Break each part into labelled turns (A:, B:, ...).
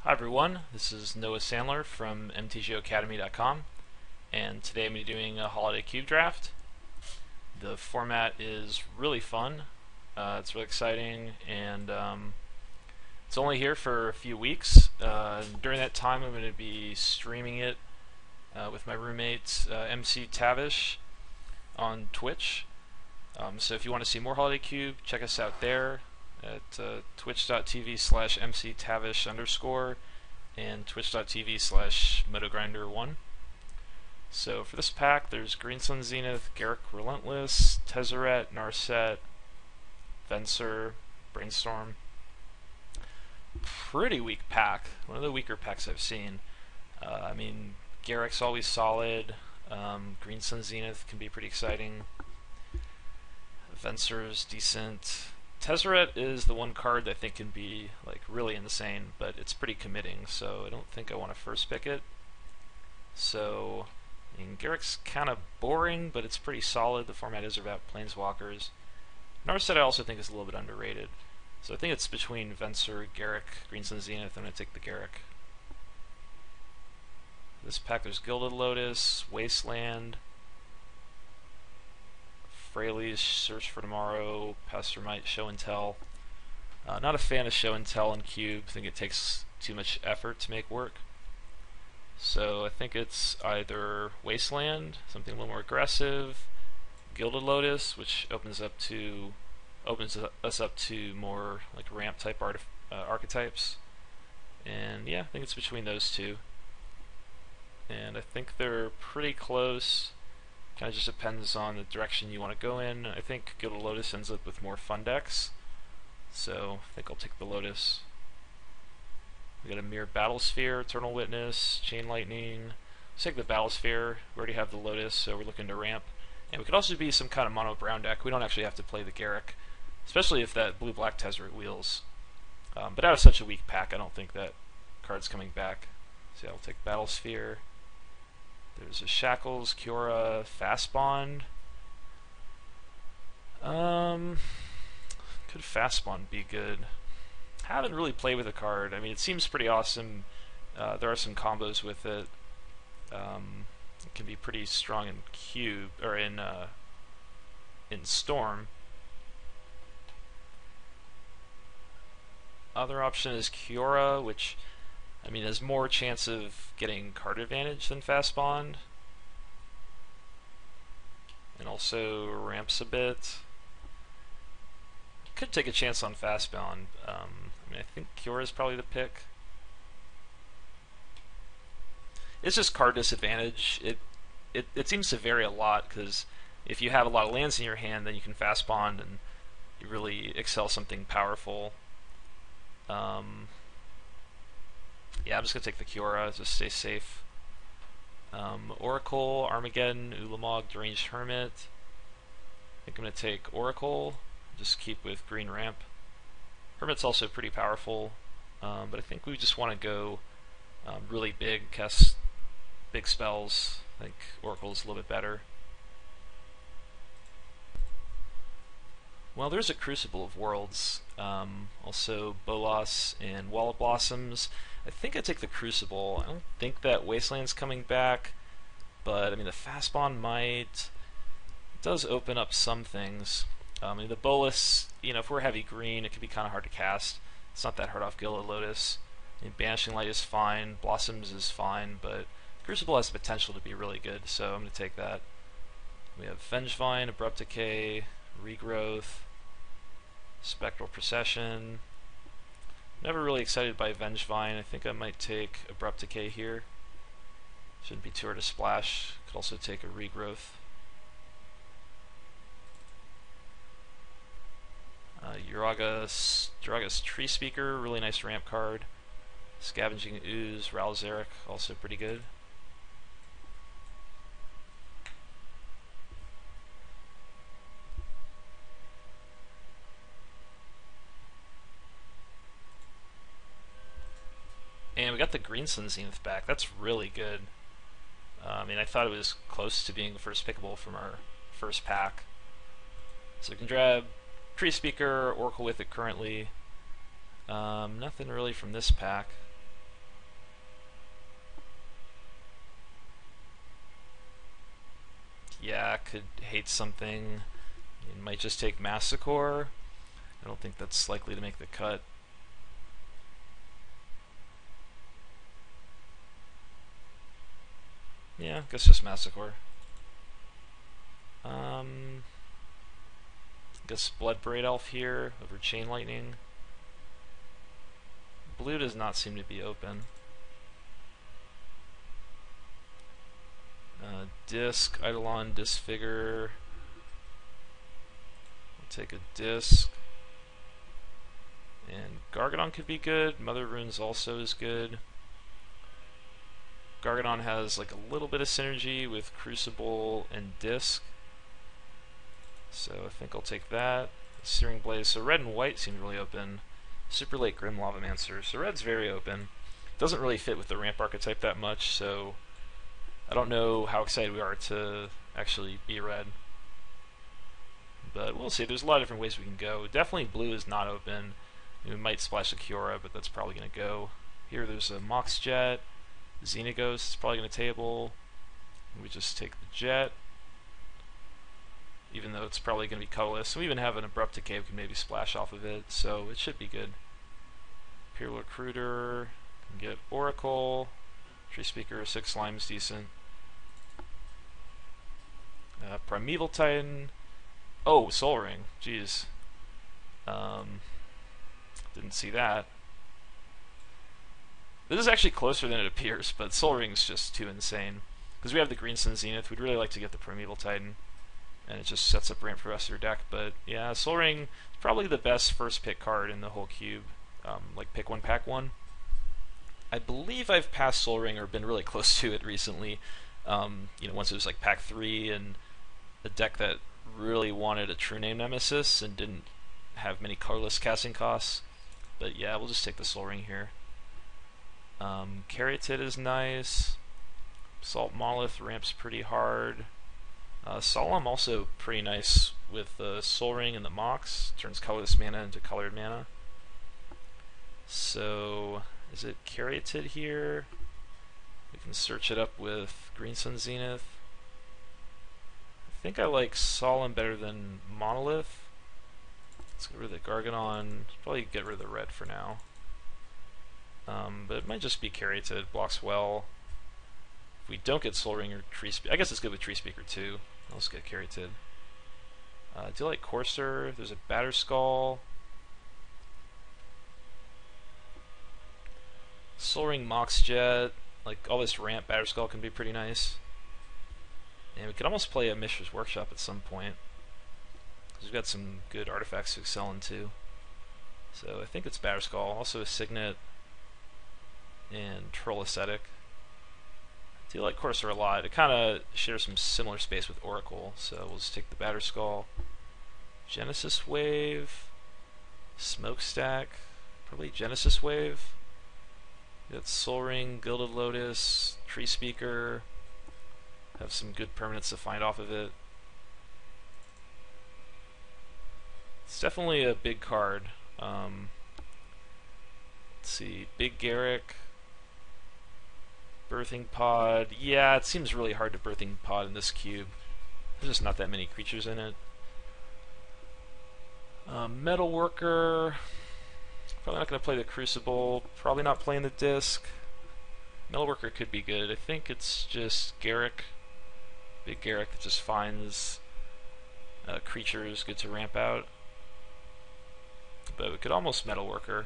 A: Hi everyone, this is Noah Sandler from MTGOacademy.com, and today I'm going to be doing a holiday cube draft. The format is really fun, it's really exciting, and it's only here for a few weeks. During that time I'm going to be streaming it with my roommate MC Tavish on Twitch. So if you want to see more Holiday Cube, check us out there at twitch.tv/mctavish_ and twitch.tv/motogrinder1. So for this pack, there's Green Sun Zenith, Garruk Relentless, Tezzeret, Narset, Venser, Brainstorm. Pretty weak pack. One of the weaker packs I've seen. Garruk's always solid. Green Sun Zenith can be pretty exciting. Venser's decent. Tezzeret is the one card that I think can be really insane, but it's pretty committing, so I don't think I want to first pick it. So, Garruk's kind of boring, but it's pretty solid. The format is about planeswalkers. Narset I also think is a little bit underrated. So I think it's between Venser, Garruk, Green Sun Zenith. I'm going to take the Garruk. This pack there's Gilded Lotus, Wasteland, Fraley's Search for Tomorrow, Pastor Might, Show and Tell. Not a fan of Show and Tell in Cube. I think it takes too much effort to make work. So I think it's either Wasteland, something a little more aggressive, Gilded Lotus, which opens us up to more ramp type archetypes. And yeah, I think it's between those two. And I think they're pretty close. Kind of just depends on the direction you want to go in. I think Gilded Lotus ends up with more fun decks, so I think I'll take the Lotus. We got a Mirror Battlesphere, Eternal Witness, Chain Lightning. Let's take the Battlesphere. We already have the Lotus, so we're looking to ramp. And we could also be some kind of mono brown deck. We don't actually have to play the Garruk, especially if that blue-black Tezzeret wheels. But out of such a weak pack, I don't think that card's coming back. So yeah, I'll take Battlesphere. There's a Shackles, Kiora, Fast Bond. Could Fast Bond be good? Haven't really played with the card. It seems pretty awesome. There are some combos with it. It can be pretty strong in Cube or in Storm. Other option is Kiora, which has more chance of getting card advantage than Fast Bond. And also ramps a bit. Could take a chance on Fast Bond. I think Kiora is probably the pick. It's just card disadvantage. It seems to vary a lot, because if you have a lot of lands in your hand, then you can Fast Bond and you really excel something powerful. Yeah, I'm just going to take the Kiora, just stay safe. Oracle, Armageddon, Ulamog, Deranged Hermit. I think I'm going to take Oracle, just keep with green ramp. Hermit's also pretty powerful, but I think we just want to go really big, cast big spells. I think Oracle's a little bit better. Well, there's a Crucible of Worlds, also Bolas and Wall of Blossoms. I think I take the Crucible. I don't think that Wasteland's coming back, but the Fast Bond might. It does open up some things. The Bolas, if we're heavy green, it can be kind of hard to cast. It's not that hard off Gilded Lotus. Banishing Light is fine, Blossoms is fine, but Crucible has the potential to be really good, so I'm going to take that. We have Vengevine, Abrupt Decay, Regrowth, Spectral Procession. Never really excited by Vengevine. I think I might take Abrupt Decay here. Shouldn't be too hard to splash. Could also take a Regrowth. Uraga's Tree Speaker, really nice ramp card. Scavenging Ooze, Ralzeric, also pretty good. And we got the Green Sun Zenith back. That's really good. I thought it was close to being first pickable from our first pack. So we can grab Tree Speaker, Oracle with it currently. Nothing really from this pack. yeah, could hate something. It might just take Massacre. I don't think that's likely to make the cut. Yeah, I guess just Massacre. Guess Blood Braid Elf here over Chain Lightning. Blue does not seem to be open. Disc, Eidolon, Disfigure. I'll take a Disc. And Gargadon could be good. Mother Runes also is good. Gargadon has like a little bit of synergy with Crucible and Disc. So I think I'll take that. Searing Blaze. So red and white seem really open. Super late Grim Lavamancer. So red's very open. Doesn't really fit with the ramp archetype that much, so I don't know how excited we are to actually be red. But we'll see. There's a lot of different ways we can go. Definitely blue is not open. We might splash a Kiora, but that's probably going to go. Here there's a Mox Jet. Xenaghost is probably going to table. We just take the Jet. Even though it's probably going to be colorless. We even have an Abrupt Decay we can maybe splash off of it, so it should be good. Imperial Recruiter, can get Oracle, Tree Speaker, 6 Slime's decent. Primeval Titan. Oh, Soul Ring, jeez. Didn't see that. This is actually closer than it appears, but Soul Ring's just too insane. Because we have the Green Sun Zenith, we'd really like to get the Primeval Titan. And it just sets up ramp for the rest of your deck. But yeah, Soul Ring is probably the best first pick card in the whole cube. Like pick one, pack one. I believe I've passed Soul Ring or been really close to it recently. Once it was like pack 3 and a deck that really wanted a True Name Nemesis and didn't have many colorless casting costs. But yeah, we'll just take the Soul Ring here. Caryatid is nice. Salt Monolith ramps pretty hard. Solemn also pretty nice with the Soul Ring and the Mox. Turns colorless mana into colored mana. So, is it Caryatid here? We can search it up with Green Sun Zenith. I think I like Solemn better than Monolith. Let's get rid of the Gargadon. Probably get rid of the red for now. But it might just be Caryatid. Blocks well. If we don't get Soul Ring or Tree Speaker, I guess it's good with Tree Speaker too. Let's get Caryatid. Do you like Courser? There's a Batterskull. Soul Ring, Mox Jet. Like all this ramp, Batterskull can be pretty nice. And we could almost play a Mishra's Workshop at some point. Because we've got some good artifacts to excel into. So I think it's Batterskull. Also a Signet and Troll Ascetic. I do like Courser a lot. It kind of shares some similar space with Oracle, so we'll just take the Batterskull. Genesis Wave, Smokestack, probably Genesis Wave. Got Soul Ring, Gilded Lotus, Tree Speaker. Have some good permanents to find off of it. It's definitely a big card. Let's see, Big Garrick. Birthing Pod. Yeah, it seems really hard to Birthing Pod in this cube. There's just not that many creatures in it. Metalworker. Probably not going to play the Crucible. Probably not playing the Disc. Metalworker could be good. I think it's just Garrick. Big Garrick that just finds creatures good to ramp out. But we could almost Metalworker.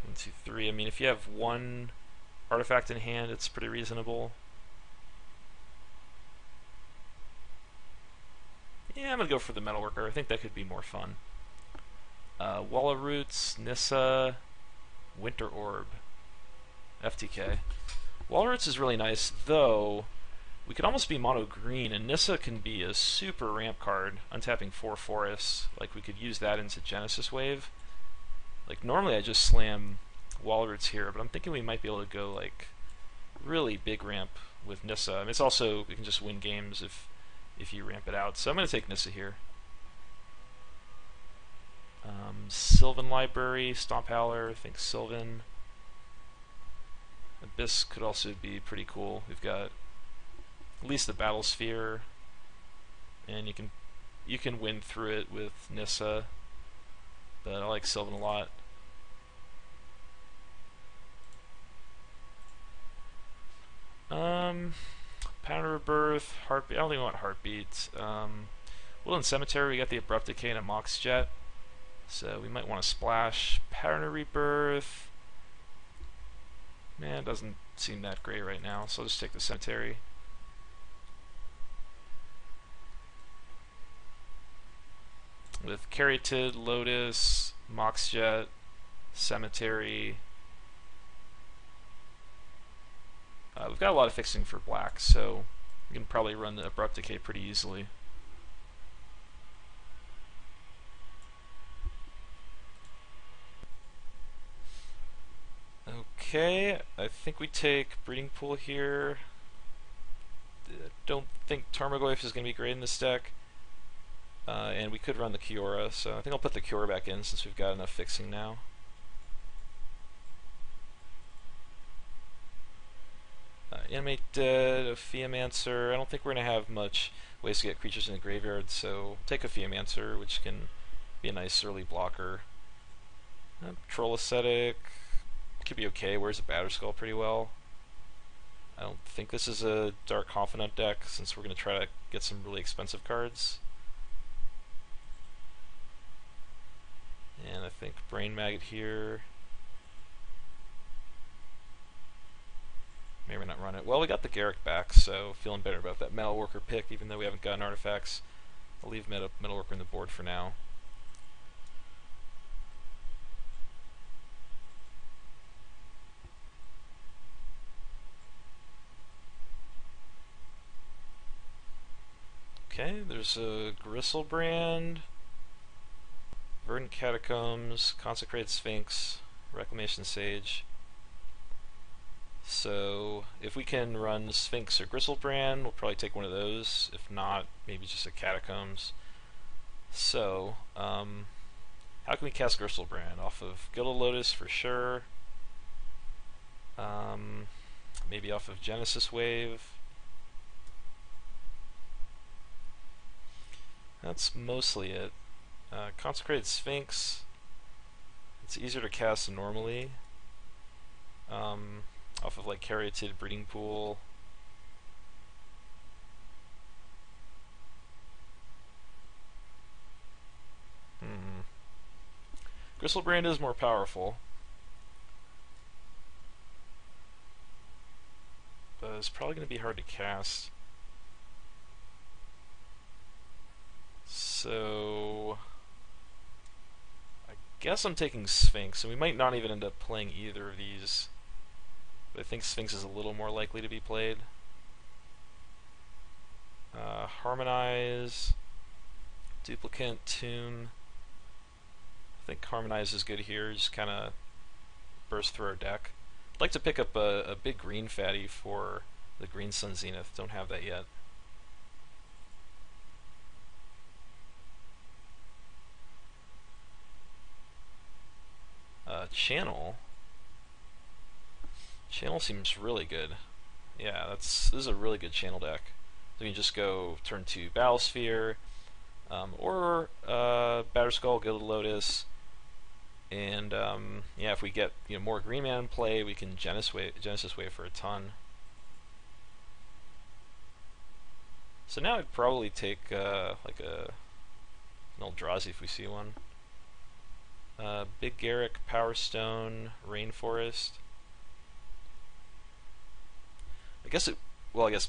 A: 1, 2, 3. I mean, if you have one artifact in hand, it's pretty reasonable. Yeah, I'm going to go for the Metalworker. I think that could be more fun. Walla Roots, Nissa, Winter Orb, FTK. Walla Roots is really nice, though we could almost be mono green, and Nissa can be a super ramp card, untapping 4 forests. Like, we could use that into Genesis Wave. Like, normally I just slam Walla Roots here, but I'm thinking we might be able to go, like, really big ramp with Nissa. I mean, it's also, we can just win games if you ramp it out. So I'm going to take Nissa here. Sylvan Library, Stomp Howler, I think Sylvan. Abyss could also be pretty cool. We've got at least the battle sphere, and you can win through it with Nissa, but I like Sylvan a lot. Pattern of Rebirth, Heartbeat. I don't think I want Heartbeat. Woodland Cemetery, we got the Abrupt Decay and a Mox Jet, so we might want to splash. Pattern of Rebirth. Man, it doesn't seem that great right now, so I'll just take the Cemetery. With Caryatid, Lotus, Mox Jet, Cemetery. We've got a lot of fixing for black, so we can probably run the Abrupt Decay pretty easily. Okay, I think we take Breeding Pool here. Don't think Tarmogoyf is going to be great in this deck. And we could run the Kiora, so I think I'll put the Kiora back in since we've got enough fixing now. Animate Dead, a Theomancer. I don't think we're going to have much ways to get creatures in the graveyard, so take a Theomancer, which can be a nice early blocker. Troll Ascetic could be okay. Wears a Batterskull pretty well. I don't think this is a Dark Confidant deck, since we're going to try to get some really expensive cards. And I think Brain Maggot here. Maybe not run it. Well, we got the Garruk back, so feeling better about that Metalworker pick, even though we haven't gotten artifacts. I'll leave Metalworker on the board for now. Okay, there's a Gristlebrand, Verdant Catacombs, Consecrated Sphinx, Reclamation Sage. So if we can run Sphinx or Gristlebrand, we'll probably take one of those. If not, maybe just a Catacombs. So, how can we cast Gristlebrand? Off of Gilded Lotus for sure. Maybe off of Genesis Wave. That's mostly it. Consecrated Sphinx. It's easier to cast than normally. Off of like Caryatid, Breeding Pool. Gristlebrand is more powerful, but it's probably going to be hard to cast. So I guess I'm taking Sphinx, and we might not even end up playing either of these. But I think Sphinx is a little more likely to be played. Harmonize, Duplicant, Tomb. I think Harmonize is good here, just kind of burst through our deck. I'd like to pick up a big green fatty for the Green Sun Zenith, don't have that yet. Channel. Channel seems really good. Yeah, this is a really good channel deck. So you can just go turn 2 Battlesphere, or Batterskull, Gilded Lotus, and yeah, if we get more green mana in play, we can Genesis Wave for a ton. So now I'd probably take like an Eldrazi if we see one. Big Garruk, Power Stone, Rainforest. I guess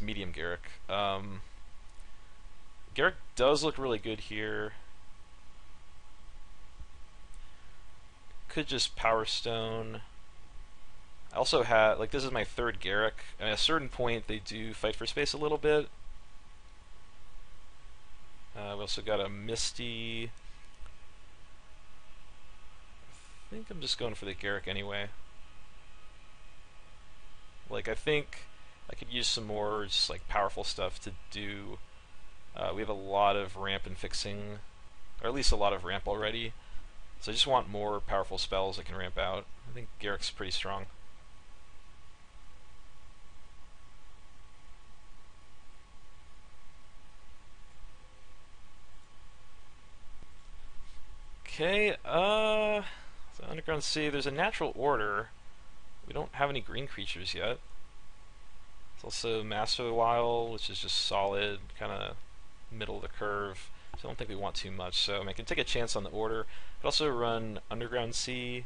A: medium Garruk. Garruk does look really good here. Could just Power Stone. I also have, like, this is my third Garruk, and at a certain point they do fight for space a little bit. We also got a Misty. I think I'm just going for the Garruk anyway. Like, I think I could use some more just like powerful stuff to do. We have a lot of ramp and fixing, or at least a lot of ramp already. So I just want more powerful spells I can ramp out. I think Garruk's pretty strong. Okay, so Underground Sea, there's a natural order. We don't have any green creatures yet. It's also Master of the Wild, which is just solid, kind of middle of the curve. So I don't think we want too much. So I mean, I can take a chance on the order. Could also run Underground Sea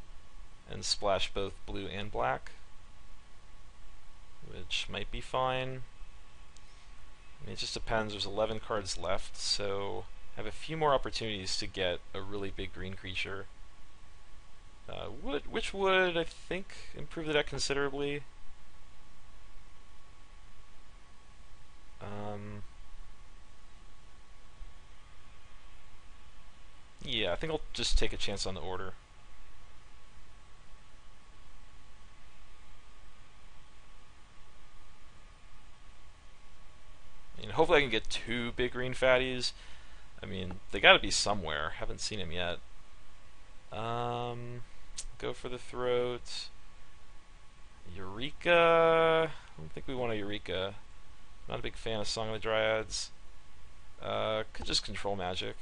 A: and splash both blue and black, which might be fine. I mean, it just depends. There's 11 cards left, so I have a few more opportunities to get a really big green creature. Which would, I think, improve the deck considerably. Yeah, I think I'll just take a chance on the order. And hopefully I can get 2 big green fatties. I mean, they gotta be somewhere. Haven't seen them yet. Go for the throat. Eureka. I don't think we want a Eureka. Not a big fan of Song of the Dryads. Could just control magic.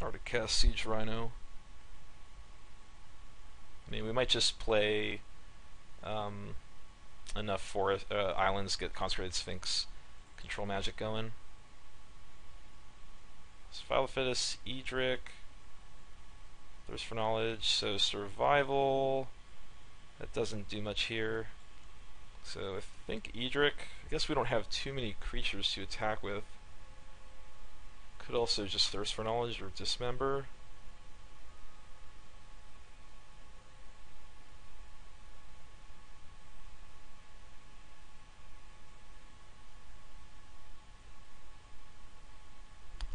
A: Hard to cast Siege Rhino. I mean, we might just play enough forest islands, get Consecrated Sphinx, control magic going. Sphilophidus, Edric, Thirst for Knowledge, so survival. That doesn't do much here. So I think Edric, I guess we don't have too many creatures to attack with. Could also just Thirst for Knowledge or Dismember.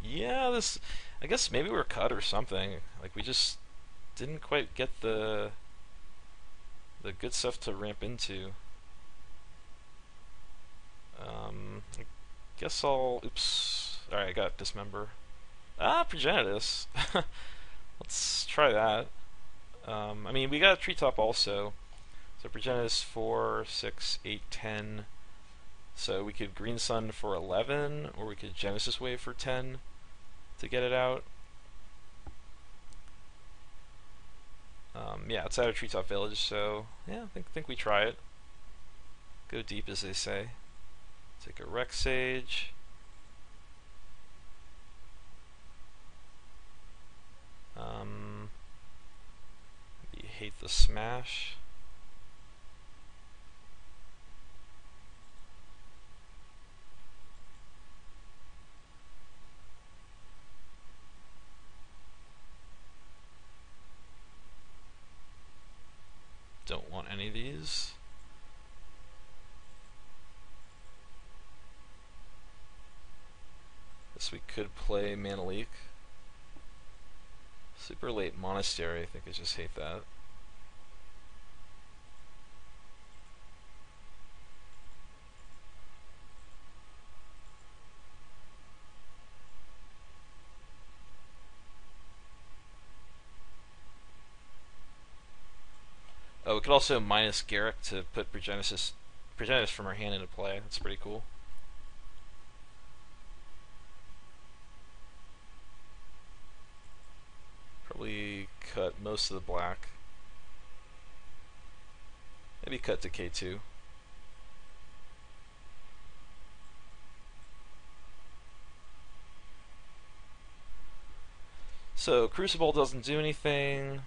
A: Yeah, this, I guess maybe we're cut or something. Like we just didn't quite get the good stuff to ramp into. I guess I'll, oops. Alright, I got Dismember. Progenitus. Let's try that. I mean, we got a Treetop also. So Progenitus 4, 6, 8, 10. So we could Green Sun for 11, or we could Genesis Wave for 10 to get it out. Yeah, it's out of Treetop Village, so yeah, I think we try it. Go deep, as they say. Take a Rex Sage. You hate the smash. Don't want any of these. Guess we could play Mana Leak. Super late Monastery, I think I just hate that. Oh, we could also minus Garrick to put Progenitus from our hand into play. That's pretty cool. Probably cut most of the black. Maybe cut to K2. So Crucible doesn't do anything.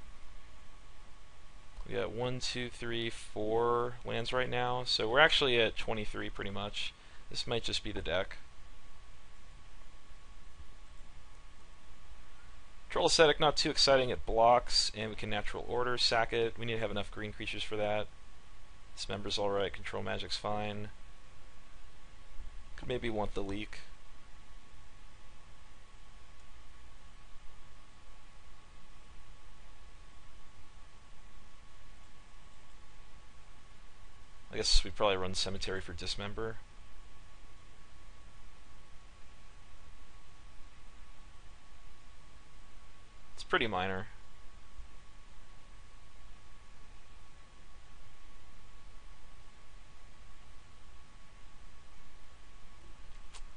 A: We got 1, 2, 3, 4 lands right now, so we're actually at 23 pretty much. This might just be the deck. Troll Ascetic, not too exciting. It blocks, and we can natural order, sack it. We need to have enough green creatures for that. Dismember's alright, control magic's fine. Could maybe want the leak. I guess we probably run Cemetery for Dismember. It's pretty minor.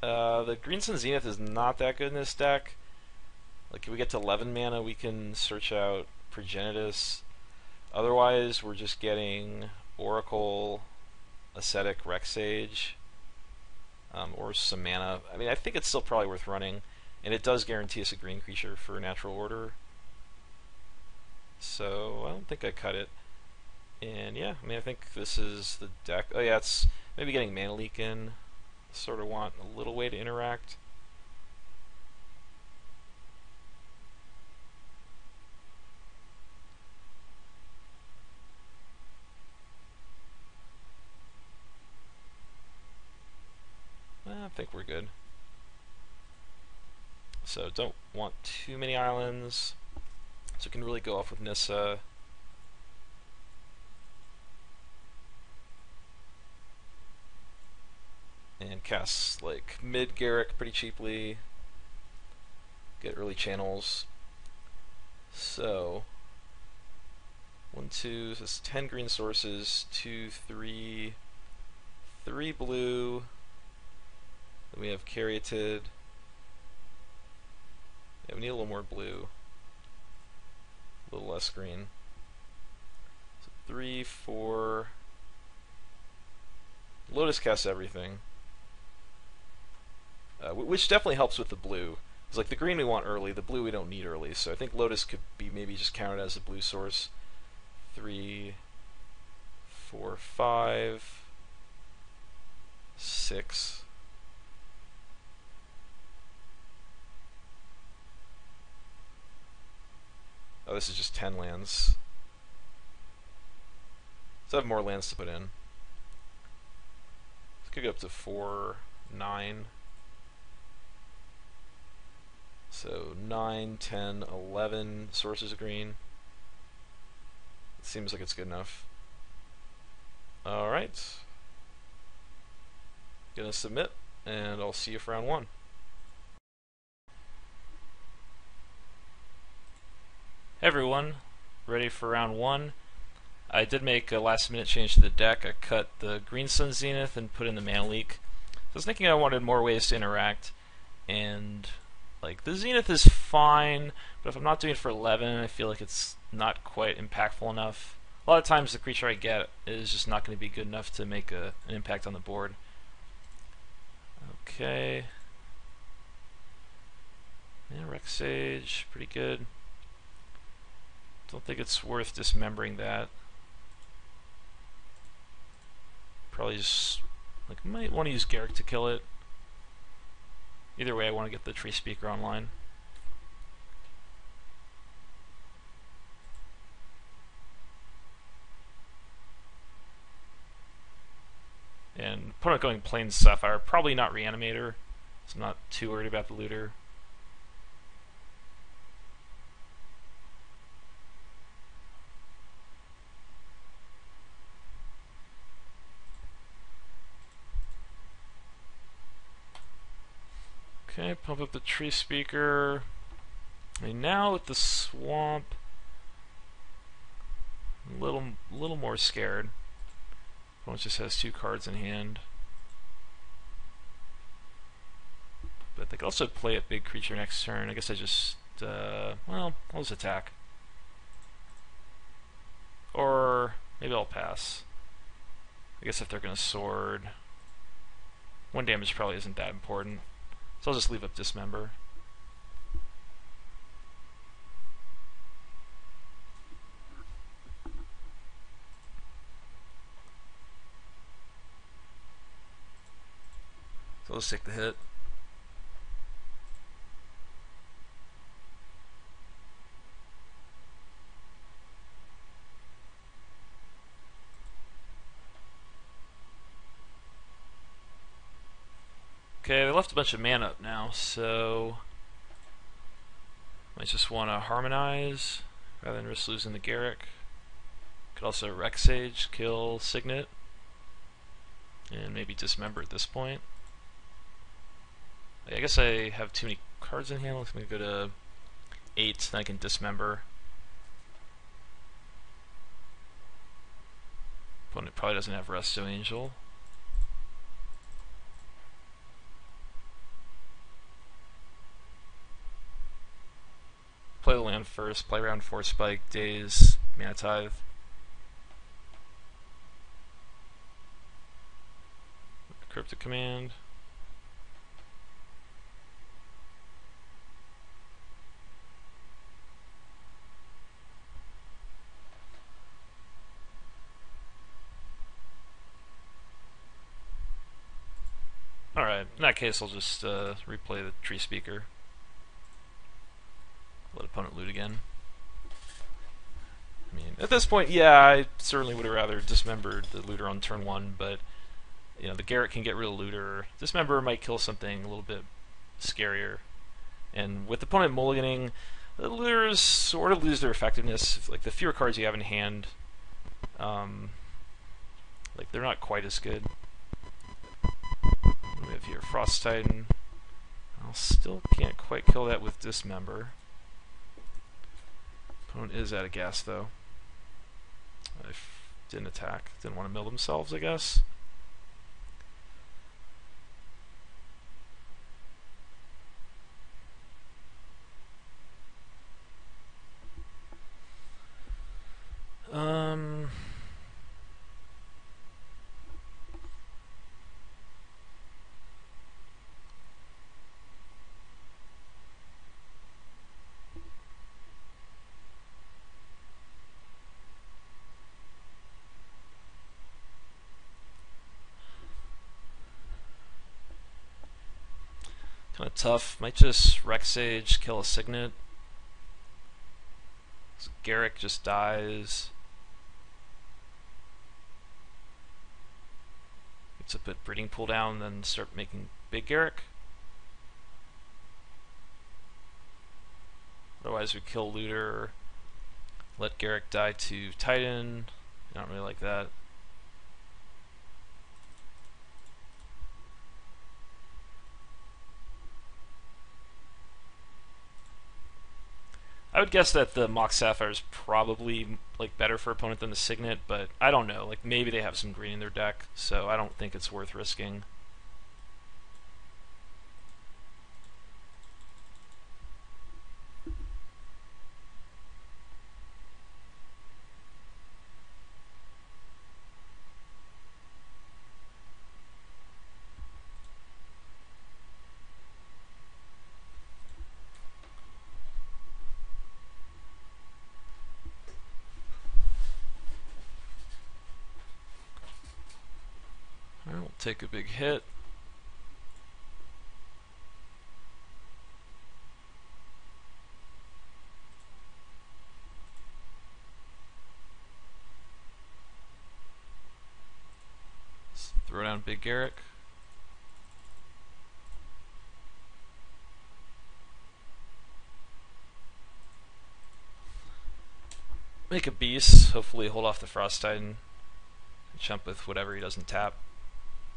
A: The Green Sun Zenith is not that good in this deck. Like if we get to 11 mana, we can search out Progenitus. Otherwise, we're just getting Oracle, Ascetic, Rexage, or some mana. I mean, I think it's still probably worth running, and it does guarantee us a green creature for Natural Order. So I don't think I cut it. And yeah, I mean, I think this is the deck. Oh yeah, it's maybe getting Mana Leak in. Sort of want a little way to interact. I think we're good. So don't want too many islands. So we can really go off with Nissa. And cast like mid Garrick pretty cheaply. Get early channels. So 1, 2, so that's 10 green sources, 2, 3, 3 blue. Then we have Caryatid. Yeah, we need a little more blue. A little less green. So 3, 4. Lotus casts everything. Which definitely helps with the blue. It's like the green we want early, the blue we don't need early. So I think Lotus could be maybe just counted as a blue source. 3, 4, 5, 6. Oh, this is just 10 lands. So I have more lands to put in. This could go up to 4, 9. So 9, 10, 11 sources of green. It seems like it's good enough. Alright. Gonna submit, and I'll see you for round 1. Hey everyone, ready for round 1. I did make a last minute change to the deck. I cut the Green Sun Zenith and put in the Mana Leak. I was thinking I wanted more ways to interact, and like the Zenith is fine, but if I'm not doing it for 11, I feel like it's not quite impactful enough. A lot of times the creature I get is just not going to be good enough to make an impact on the board. Okay. Yeah, Rexage, pretty good. Don't think it's worth dismembering that. Probably just like might want to use Garrick to kill it. Either way, I want to get the Tree Speaker online. And opponent going Plain Sapphire, probably not Reanimator, so I'm not too worried about the looter. Okay, pump up the Tree Speaker. And now with the Swamp, a little more scared. Opponent just has 2 cards in hand. But they could also play a big creature next turn. I guess I just, well, I'll just attack. Or maybe I'll pass. I guess if they're going to sword, 1 damage probably isn't that important. So I'll just leave up Dismember. So let's take the hit. Okay, they left a bunch of mana up now, so might just want to harmonize rather than risk losing the Garrick. Could also Rexage, kill Signet, and maybe Dismember at this point. I guess I have too many cards in hand. I'm going to go to 8, then I can Dismember. Opponent probably doesn't have Resto Angel. kill land first, play around 4 spike, daze, mana tithe. Cryptic command. Alright, in that case I'll just replay the tree speaker. Let opponent loot again. I mean, at this point, yeah, I certainly would have rather dismembered the looter on turn 1, but you know, the Garrett can get rid of looter. Dismember might kill something a little bit scarier. And with opponent mulliganing, the looters sort of lose their effectiveness. Like, the fewer cards you have in hand, like, they're not quite as good. We have here Frost Titan. I still can't quite kill that with Dismember. Opponent is out of gas, though. I didn't attack. Didn't want to mill themselves, I guess. Kind of tough. Might just Rex Sage, kill a Signet. So Garrick just dies. Gets to put Breeding Pool down, then start making big Garrick. Otherwise we kill Looter, let Garrick die to Titan. I don't really like that. I would guess that the Mox Sapphire is probably like better for opponent than the Signet, but I don't know. Like, maybe they have some green in their deck, so I don't think it's worth risking. We'll take a big hit. Let's throw down big Garrick. Make a beast, hopefully hold off the Frost Titan. Jump with whatever he doesn't tap.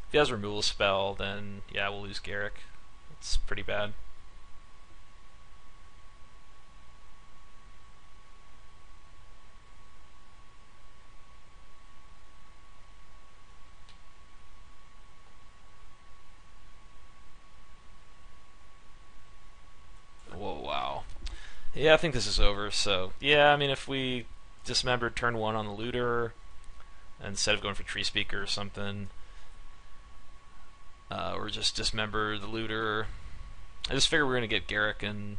A: If he has removal spell, then yeah, we'll lose Garrick. It's pretty bad. Whoa, wow. Yeah, I think this is over, so yeah, I mean, if we dismembered turn 1 on the Looter, instead of going for Tree Speaker or something, or just dismember the Looter. I just figured we were going to get Garrick and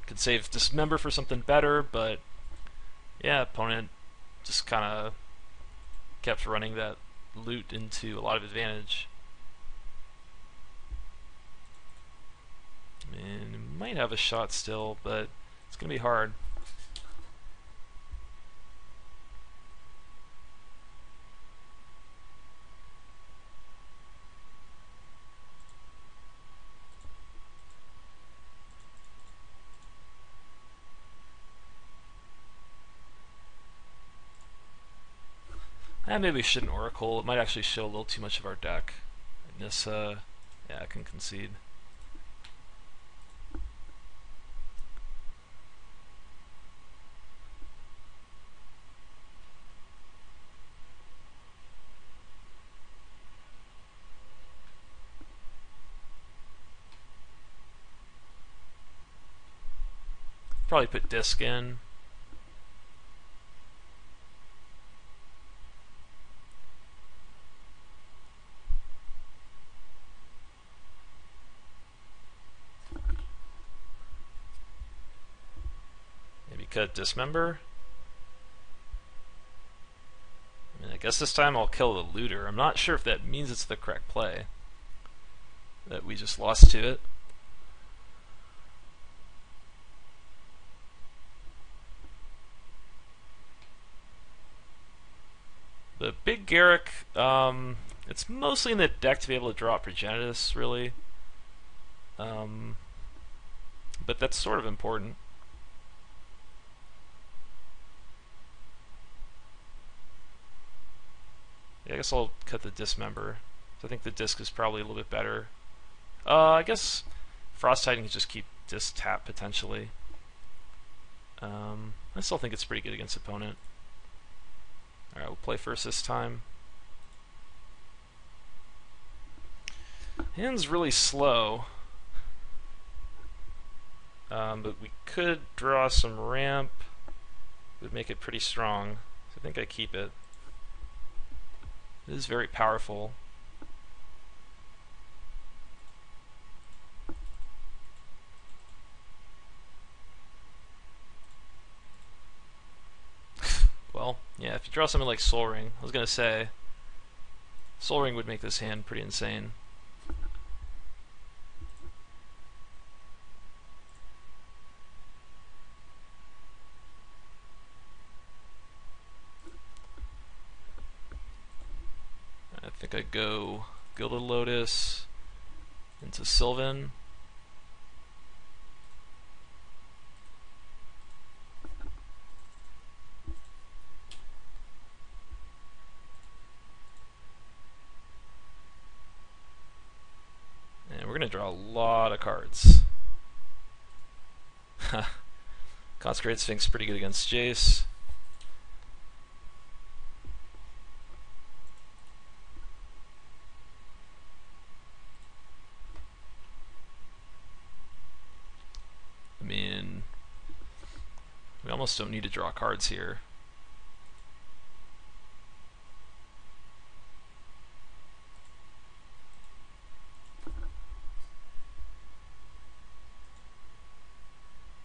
A: could save dismember for something better, but yeah, opponent just kind of kept running that loot into a lot of advantage. I mean, it might have a shot still, but it's going to be hard. Maybe we shouldn't Oracle. It might actually show a little too much of our deck. Nissa, yeah, I can concede. Probably put disc in. Maybe cut dismember. I guess this time I'll kill the looter. I'm not sure if that means it's the correct play. That we just lost to it. The big Garrick, it's mostly in the deck to be able to draw out Progenitus, really. But that's sort of important. Yeah, I guess I'll cut the dismember. So I think the disc is probably a little bit better. I guess Frost Titan can just keep disc tap potentially. I still think it's pretty good against opponent. Alright, we'll play first this time. Hand's really slow. But we could draw some ramp. It would make it pretty strong. So I think I keep it. It is very powerful. Well, yeah, if you draw something like Soul Ring, I was gonna say, Soul Ring would make this hand pretty insane. I think I go Gilded Lotus into Sylvan. And we're going to draw a lot of cards. Consecrated Sphinx is pretty good against Jace. I mean, we almost don't need to draw cards here.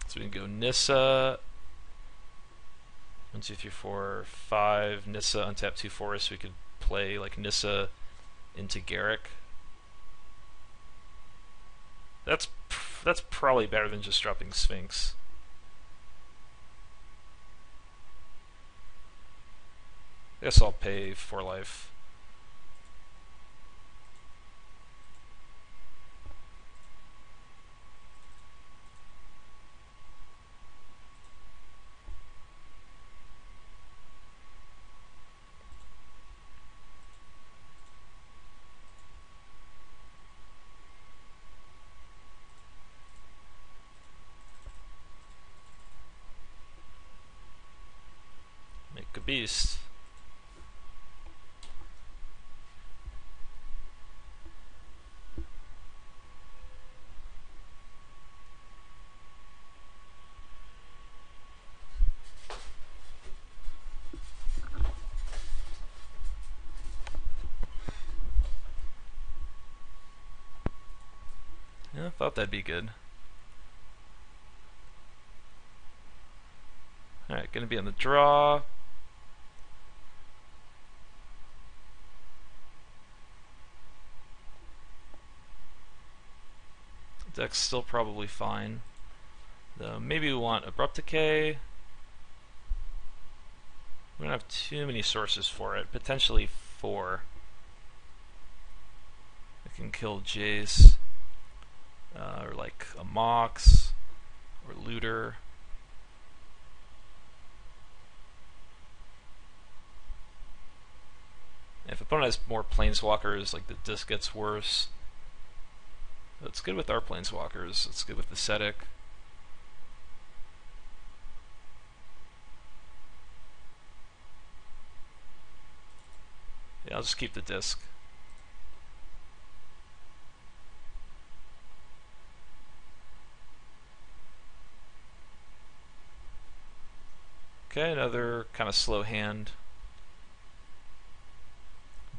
A: So we can go Nissa. 1, 2, 3, 4, 5. Nissa, untap 2 forests. We could play like Nissa into Garrick. That's probably better than just dropping Sphinx. I guess I'll pay 4 life. A beast. Yeah, I thought that'd be good. Alright, gonna be on the draw. Deck's still probably fine. Though maybe we want Abrupt Decay. We don't have too many sources for it. Potentially 4. I can kill Jace. Or like a Mox. Or Looter. If opponent has more Planeswalkers, like the disc gets worse. It's good with our Planeswalkers. It's good with the Ascetic. Yeah, I'll just keep the disc. Okay, another kind of slow hand,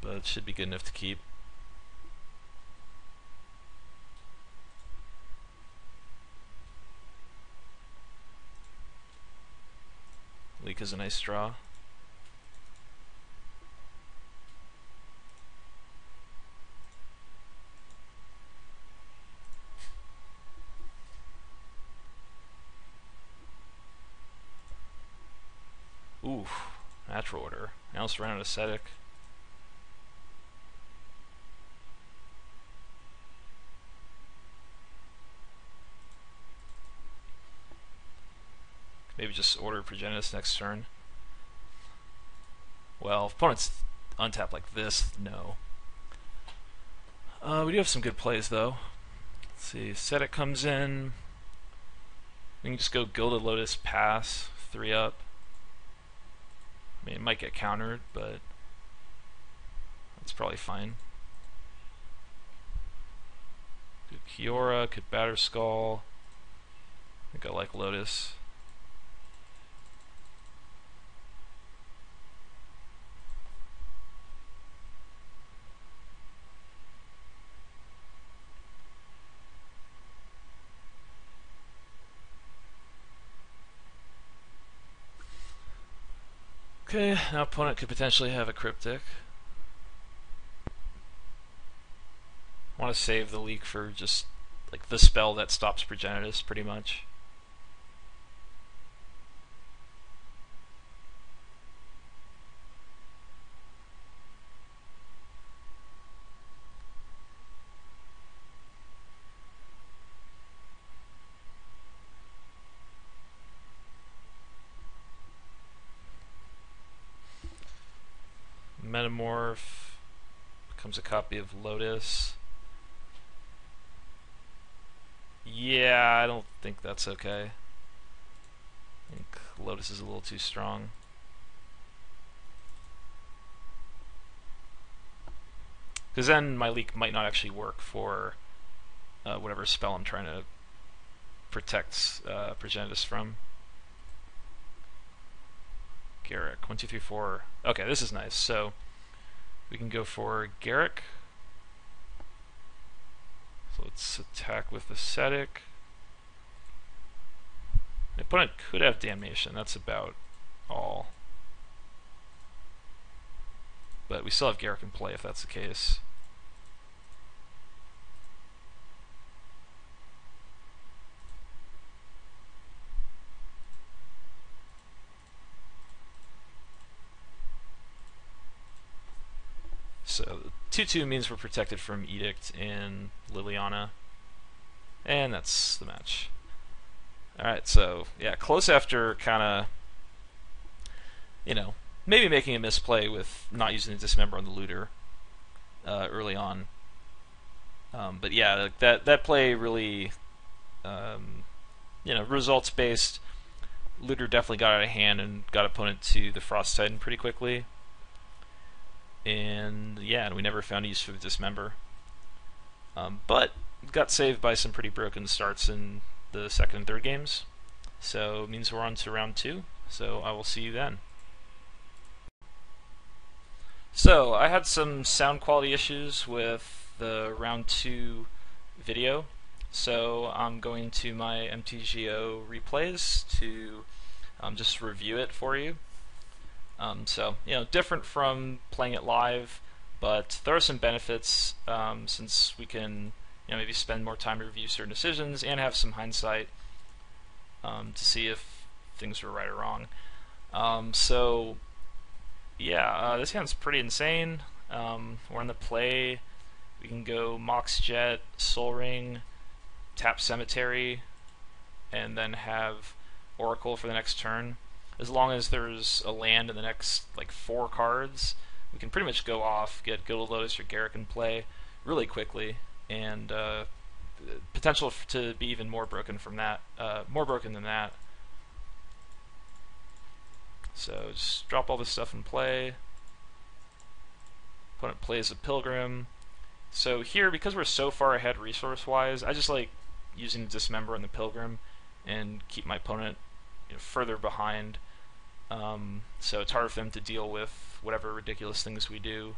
A: but it should be good enough to keep. Leak is a nice draw. Ooh, natural order. Now let's run out ascetic. Maybe just order Progenitus next turn. Well, if opponents untap like this, no. We do have some good plays though. Let's see, ascetic comes in. We can just go Gilded Lotus, pass, 3 up. I mean, it might get countered, but that's probably fine. Good Kiora, could Batter Skull. I think I like Lotus. Okay, now opponent could potentially have a Cryptic. I want to save the leak for just like the spell that stops Progenitus, pretty much. Metamorph becomes a copy of Lotus. Yeah, I don't think that's okay. I think Lotus is a little too strong. Because then my leak might not actually work for whatever spell I'm trying to protect Progenitus from. Garrick, 1, 2, 3, 4. Okay, this is nice. So we can go for Garrick. So let's attack with Ascetic. The opponent could have Damnation. That's about all. But we still have Garrick in play if that's the case. So 2/2 means we're protected from Edict and Liliana. And that's the match. Alright, so yeah, close after kind of, you know, maybe making a misplay with not using the Dismember on the Looter early on. But yeah, that play really, you know, results based. Looter definitely got out of hand and got opponent to the Frost Titan pretty quickly. And yeah, and we never found a use for the Dismember. But got saved by some pretty broken starts in the second and third games. So it means we're on to round 2. So I will see you then. So I had some sound quality issues with the round 2 video. So I'm going to my Mtgo replays to just review it for you. So, you know, different from playing it live, but there are some benefits since we can, you know, maybe spend more time to review certain decisions and have some hindsight to see if things were right or wrong. So, yeah, this hand's pretty insane. We're in the play. We can go Mox Jet, Soul Ring, tap Cemetery, and then have Oracle for the next turn. As long as there's a land in the next like 4 cards, we can pretty much go off, get Gilded Lotus or Garrick in play really quickly, and potential to be even more broken from that, more broken than that. So just drop all this stuff in play. Opponent plays a Pilgrim. So here, because we're so far ahead resource-wise, I just like using the Dismember and the Pilgrim and keep my opponent, you know, further behind. so it's harder for them to deal with whatever ridiculous things we do.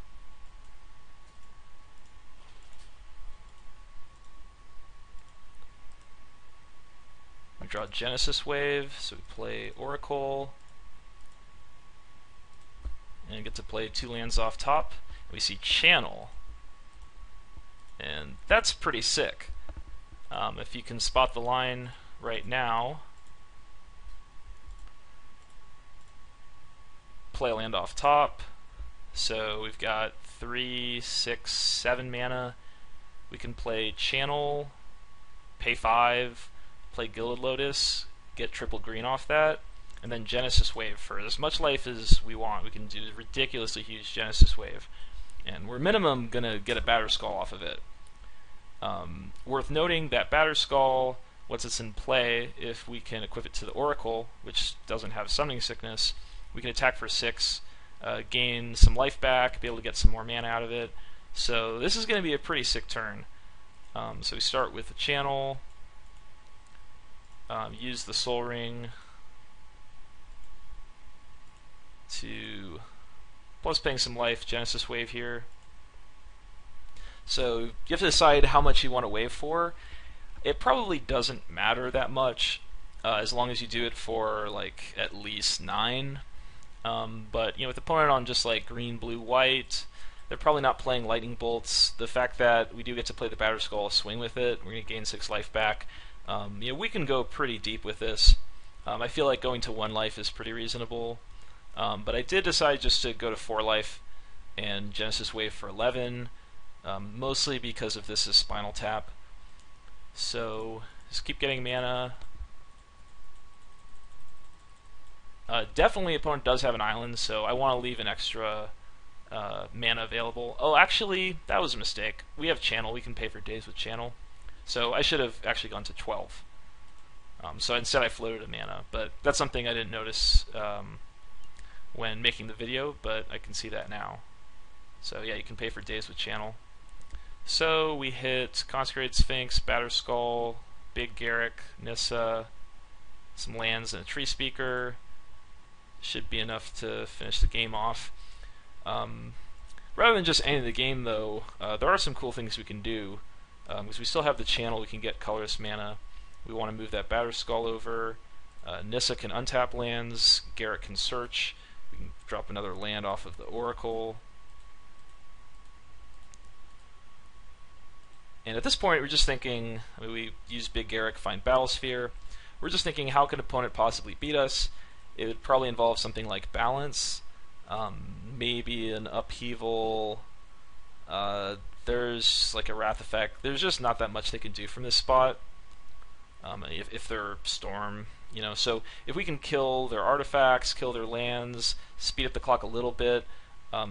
A: We draw Genesis Wave, so we play Oracle, and get to play 2 lands off top. We see Channel, and that's pretty sick. If you can spot the line right now, play a land off top. So we've got 3, 6, 7 mana. We can play Channel, pay 5, play Gilded Lotus, get triple green off that, and then Genesis Wave for as much life as we want. We can do a ridiculously huge Genesis Wave, and we're minimum going to get a Batterskull off of it. Worth noting that Batterskull, once it's in play, if we can equip it to the Oracle, which doesn't have Summoning Sickness, we can attack for 6, gain some life back, be able to get some more mana out of it. So this is going to be a pretty sick turn. So we start with the Channel, use the Soul Ring to, plus paying some life, Genesis Wave here. So you have to decide how much you want to wave for. It probably doesn't matter that much, as long as you do it for like at least 9. But with the opponent on just like green, blue, white, they're probably not playing lightning bolts. The fact that we do get to play the Batterskull, swing with it, we're going to gain 6 life back. We can go pretty deep with this. I feel like going to 1 life is pretty reasonable. But I did decide just to go to 4 life and Genesis Wave for 11, mostly because of this is Spinal Tap. So just keep getting mana. Definitely opponent does have an island, so I want to leave an extra mana available. Oh, actually, that was a mistake. We have Channel. We can pay for days with Channel. So I should have actually gone to 12. So instead I floated a mana, but that's something I didn't notice when making the video, but I can see that now. So yeah, you can pay for days with Channel. So we hit Consecrated Sphinx, Batterskull, Big Garrick, Nissa, some lands, and a Tree Speaker. Should be enough to finish the game off. Rather than just ending the game, though, there are some cool things we can do. Because we still have the Channel, we can get colorless mana. We want to move that Batterskull over. Nissa can untap lands. Garrick can search. We can drop another land off of the Oracle. And at this point, we're just thinking, we use Big Garrick, find Battlesphere. We're just thinking, how could an opponent possibly beat us? It would probably involve something like Balance, maybe an Upheaval. There's like a Wrath effect. There's just not that much they can do from this spot. If they're Storm, So if we can kill their artifacts, kill their lands, speed up the clock a little bit,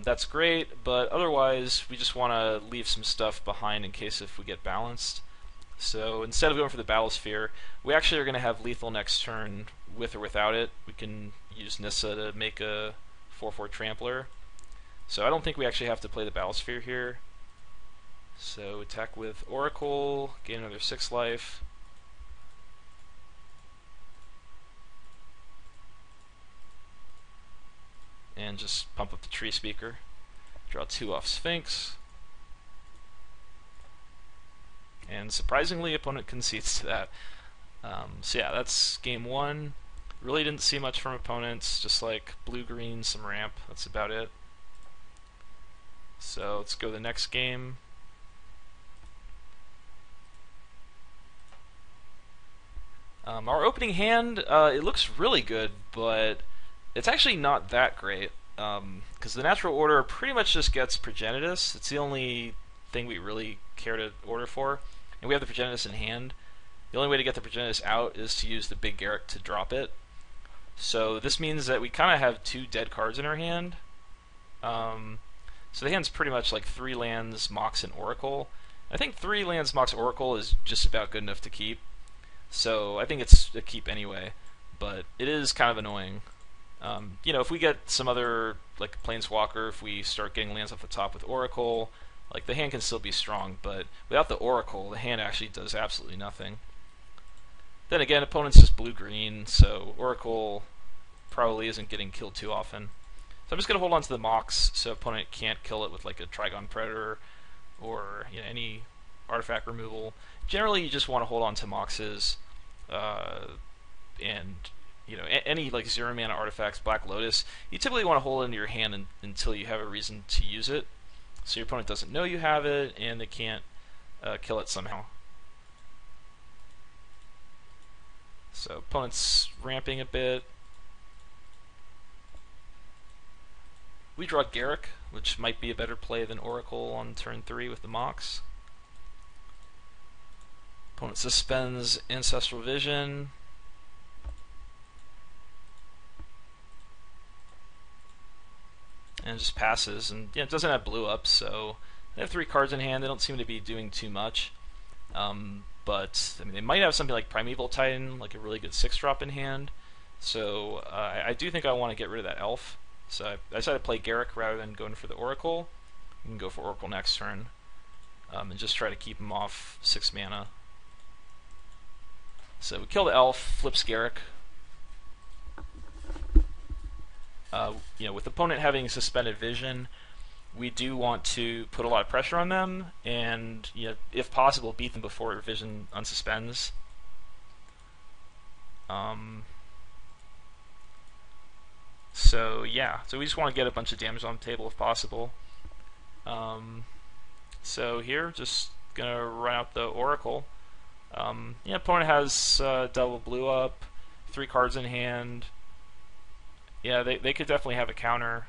A: that's great. But otherwise, we just want to leave some stuff behind in case if we get balanced. So instead of going for the Battlesphere, we actually are going to have lethal next turn with or without it. We can use Nissa to make a 4/4 Trampler. So I don't think we actually have to play the Battlesphere here. So attack with Oracle, gain another 6 life. And just pump up the Tree Speaker. Draw 2 off Sphinx. And surprisingly, opponent concedes to that. So yeah, that's game 1. Really didn't see much from opponents, just like blue-green, some ramp, that's about it. So let's go to the next game. Our opening hand, it looks really good, but it's actually not that great, because the natural order pretty much just gets Progenitus. It's the only thing we really care to order for, and we have the Progenitus in hand. The only way to get the Progenitus out is to use the Big Garrick to drop it. So this means that we kind of have 2 dead cards in our hand. So the hand's pretty much like 3 lands, Mox, and Oracle. I think 3 lands, Mox, Oracle is just about good enough to keep. So I think it's a keep anyway, but it is kind of annoying. If we get some other, like Planeswalker, if we start getting lands off the top with Oracle, like the hand can still be strong, but without the Oracle, the hand actually does absolutely nothing. Then again, opponent's just blue-green, so Oracle probably isn't getting killed too often. So I'm just going to hold on to the Mox so opponent can't kill it with like a Trigon Predator or any artifact removal. Generally, you just want to hold on to Moxes, and any like 0-mana artifacts, Black Lotus, you typically want to hold it into your hand until you have a reason to use it, so your opponent doesn't know you have it and they can't kill it somehow. So opponent's ramping a bit. We draw Garruk, which might be a better play than Oracle on turn 3 with the Mox. Opponent suspends Ancestral Vision. And just passes, and it doesn't have blue up, so they have 3 cards in hand. They don't seem to be doing too much, but I mean, they might have something like Primeval Titan, like a really good 6-drop in hand. So I do think I want to get rid of that elf. So I decided to play Garruk rather than going for the Oracle. You can go for Oracle next turn, and just try to keep him off 6 mana. So we kill the elf, flips Garruk. With the opponent having suspended vision, we do want to put a lot of pressure on them, and if possible, beat them before vision unsuspends. So we just want to get a bunch of damage on the table if possible. So here, just gonna run out the Oracle. Opponent has double blue up, 3 cards in hand. Yeah, they could definitely have a counter.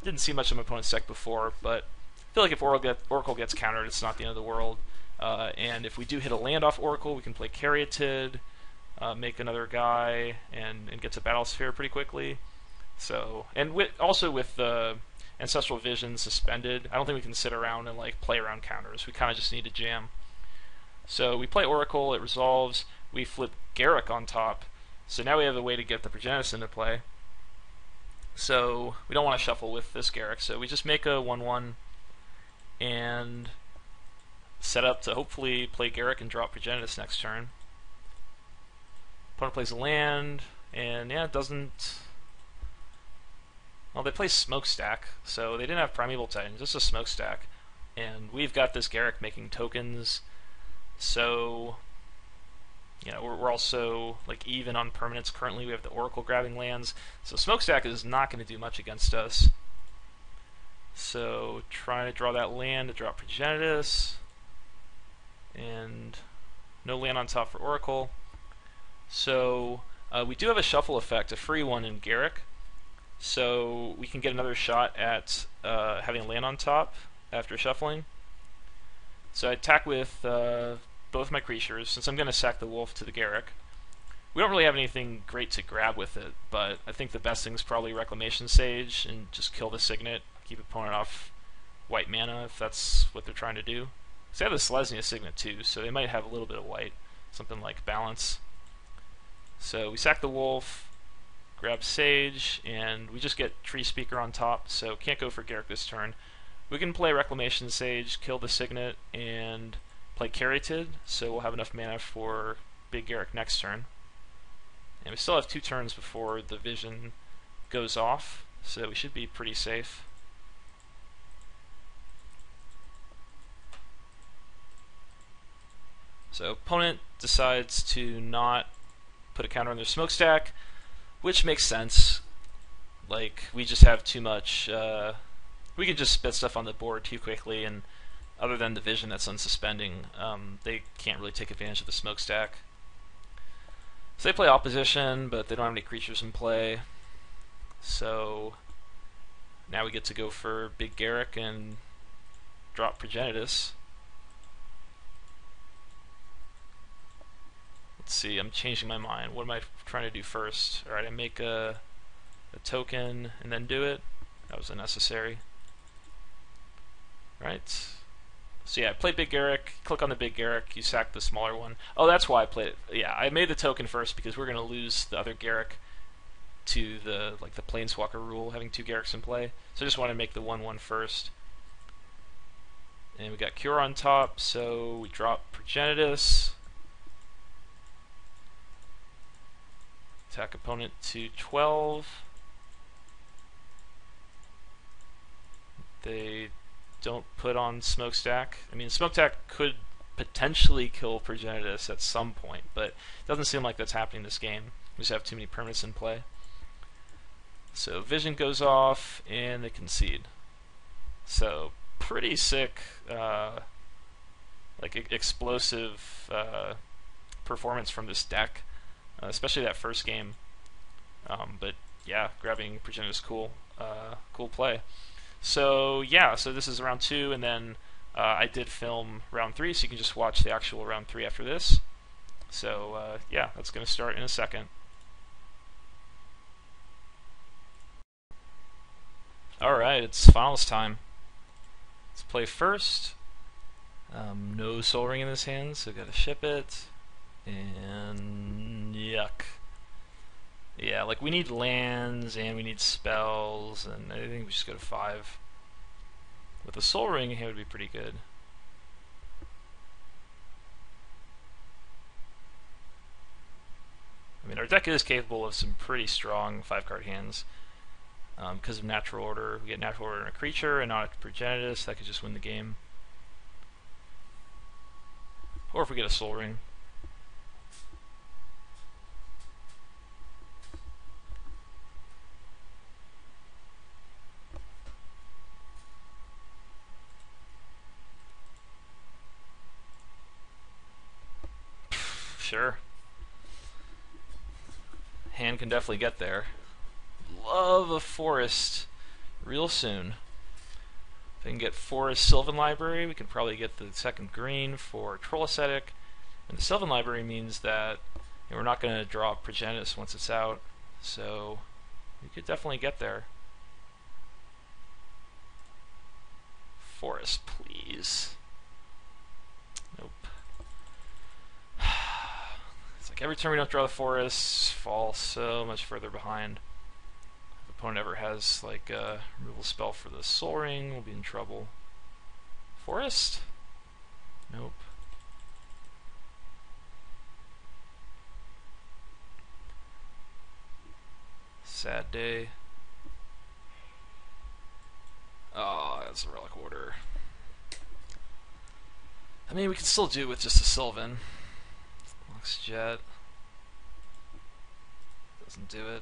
A: Didn't see much of my opponent's deck before, but I feel like if Oracle gets countered, it's not the end of the world. And if we do hit a land off Oracle, we can play Caryatid, make another guy, and get to Battle Sphere pretty quickly. So, and also with the Ancestral Vision suspended, I don't think we can sit around and like play around counters. We kind of just need to jam. So we play Oracle, it resolves. We flip Garruk on top. So now we have a way to get the Progenitus into play. So we don't want to shuffle with this Garruk, so we just make a 1/1 and set up to hopefully play Garruk and drop Progenitus next turn. Opponent plays a land, and it doesn't... Well, they play Smokestack, so they didn't have Primeval Titan, just a Smokestack. And we've got this Garruk making tokens, so... we're also like even on permanents currently. We have the Oracle grabbing lands, so Smokestack is not going to do much against us. So trying to draw that land to drop Progenitus, and no land on top for Oracle. So we do have a shuffle effect, a free one in Garruk, so we can get another shot at having a land on top after shuffling. So I attack with both my creatures, since I'm going to sack the wolf to the Garruk. We don't really have anything great to grab with it, but I think the best thing is probably Reclamation Sage and just kill the Signet, keep opponent off white mana if that's what they're trying to do. So they have the Selesnya Signet too, so they might have a little bit of white, something like Balance. So we sack the wolf, grab Sage, and we just get Tree Speaker on top, so can't go for Garruk this turn. We can play Reclamation Sage, kill the Signet, and play Caryatid, so we'll have enough mana for Big Garruk next turn. And we still have 2 turns before the vision goes off, so we should be pretty safe. So opponent decides to not put a counter on their Smokestack, which makes sense. Like, we just have too much... we can just spit stuff on the board too quickly, and other than the vision that's unsuspending, they can't really take advantage of the Smokestack. So they play Opposition, but they don't have any creatures in play. So now we get to go for Big Garruk and drop Progenitus. Let's see, I'm changing my mind. What am I trying to do first? Alright, I make a token and then do it. That was unnecessary. Right. So yeah, I played Big Garruk, click on the Big Garruk, you sack the smaller one. Oh, that's why I played it. Yeah, I made the token first because we're going to lose the other Garruk to the Planeswalker rule, having 2 Garruks in play. So I just want to make the 1/1 first. And we got Cure on top, so we drop Progenitus. Attack opponent to 12. They don't put on Smokestack. I mean, Smokestack could potentially kill Progenitus at some point, but it doesn't seem like that's happening this game. We just have too many permanents in play. So Vision goes off, and they concede. So pretty sick, like explosive performance from this deck, especially that first game. But yeah, grabbing Progenitus, cool play. So yeah, so this is round 2, and then I did film round 3, so you can just watch the actual round 3 after this. So yeah, that's going to start in a second. Alright, it's finals time. Let's play first. No Soul Ring in his hand, so gotta ship it. And yuck. Yeah, like we need lands and we need spells, and I think we just go to 5. With a Soul Ring in hand would be pretty good. I mean, our deck is capable of some pretty strong 5-card hands. Because of Natural Order. We get Natural Order in a creature and not a Progenitus, that could just win the game. Or if we get a Soul Ring. Sure. Hand can definitely get there. Love a forest real soon. If I can get Forest Sylvan Library, we can probably get the second green for Troll Ascetic. And the Sylvan Library means that we're not going to draw Progenitus once it's out, so we could definitely get there. Forest, please. Nope. It's like every time we don't draw the forest, fall so much further behind. Opponent ever has like a removal spell for the Soul Ring, we'll be in trouble. Forest? Nope. Sad day. Oh, that's a Relic Order. I mean, we can still do it with just a Sylvan. Lux Jet. Doesn't do it.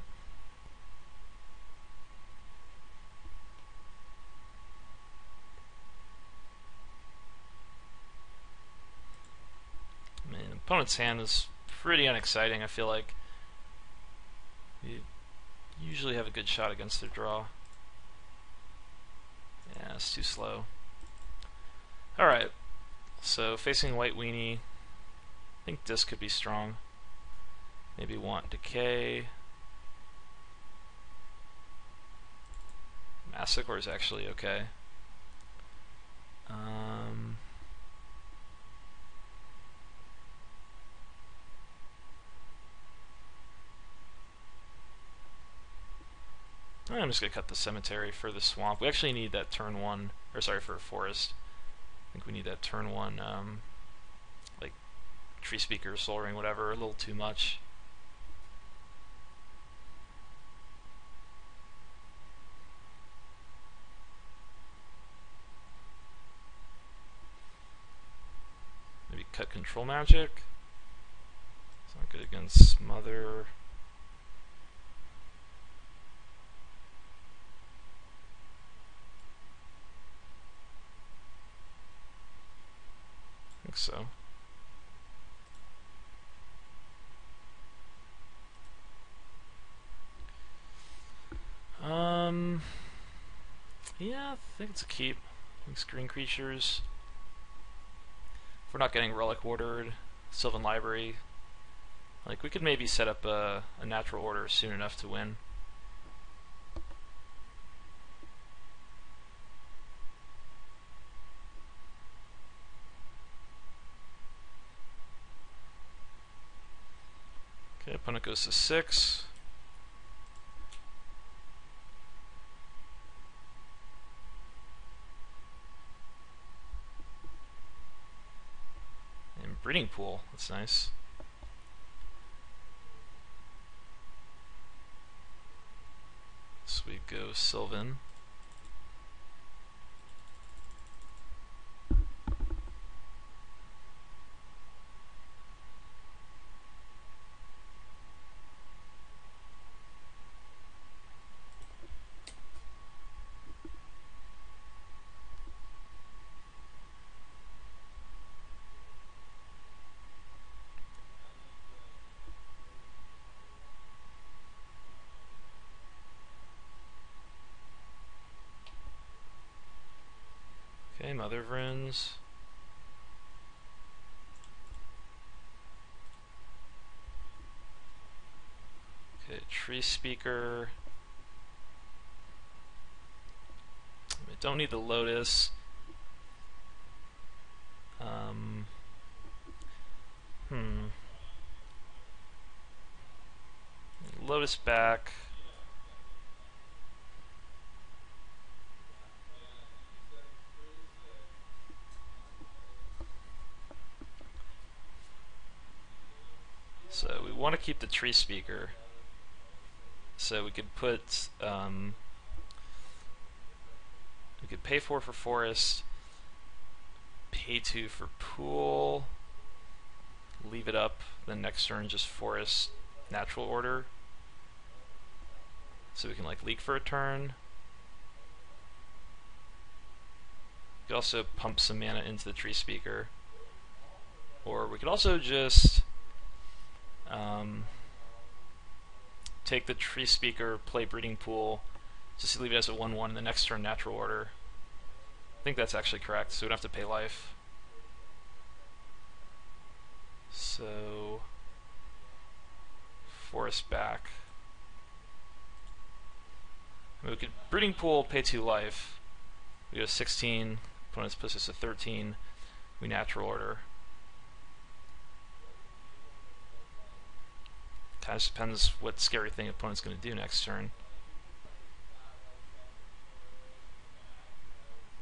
A: I mean, opponent's hand is pretty unexciting. I feel like you usually have a good shot against their draw. Yeah, it's too slow. Alright, so facing White Weenie, I think this could be strong. Maybe want Decay. Massacre is actually okay. I'm just going to cut the Cemetery for the Swamp. We actually need that turn 1, or sorry, for a Forest. I think we need that turn 1, like, Tree Speaker, Soul Ring, whatever, a little too much. Maybe cut Control Magic. It's not good against Smother. I think so. Yeah, I think it's a keep. Green creatures. If we're not getting Relic Ordered, Sylvan Library, like we could maybe set up a Natural Order soon enough to win. Okay, opponent goes to 6. And Breeding Pool, that's nice. we go Sylvan. Okay, Mother of Runes. Okay, Tree Speaker. I don't need the Lotus. Lotus back. So we want to keep the Tree Speaker. So we could put, we could pay 4 for Forest, pay 2 for Pool, leave it up, then next turn just Forest Natural Order. So we can like leak for a turn. We could also pump some mana into the Tree Speaker. Or we could also just take the Tree Speaker, play Breeding Pool, just leave it as a 1/1 in the next turn Natural Order. I think that's actually correct, so we don't have to pay life. So Forest back. I mean, we could Breeding Pool, pay 2 life. We go 16, opponent's puts us to 13, we Natural Order. Kind of depends what scary thing opponent's going to do next turn.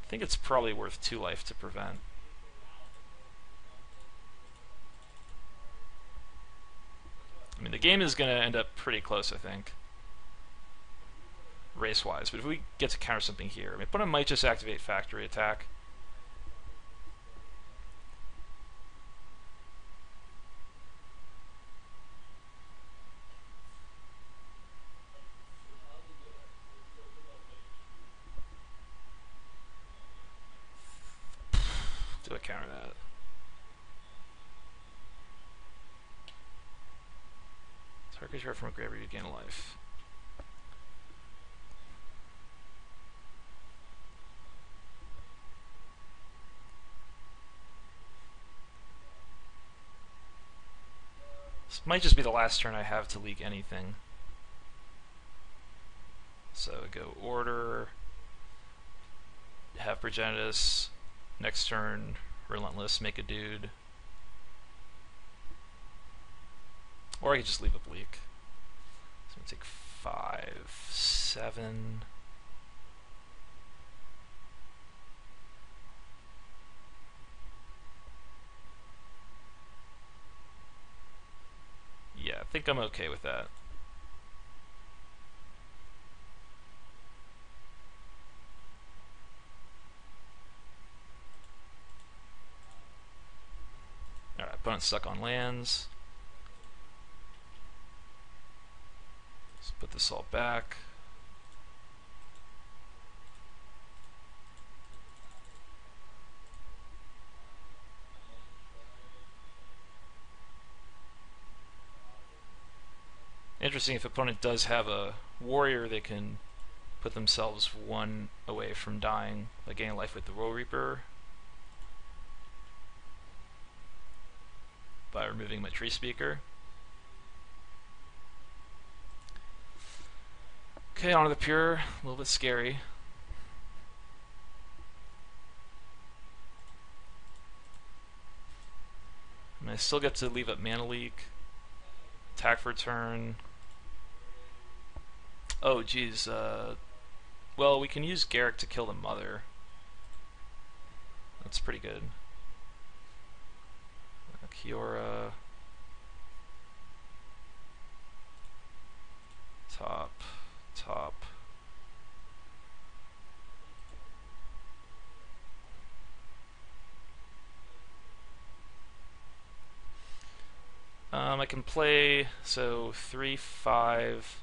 A: I think it's probably worth 2 life to prevent. I mean, the game is going to end up pretty close, I think, race-wise. But if we get to counter something here, I mean, opponent might just activate Factory Attack. Do I counter that? Target card from a graveyard, you gain a life. This might just be the last turn I have to leak anything. So go Order, have Progenitus, next turn Relentless, make a dude. Or I could just leave a Bleak. So I'm gonna take 5, 7. Yeah, I think I'm okay with that. Alright, opponent's stuck on lands. Let's put this all back. Interesting, if opponent does have a warrior, they can put themselves 1 away from dying by gaining life with the Woe Reaper by removing my Tree Speaker. Okay, on to the Pure, a little bit scary. And I still get to leave up Mana Leak, attack for turn. Oh, geez. Well, we can use Garrick to kill the Mother. That's pretty good. Kiora. Top. can play, so 3, 5,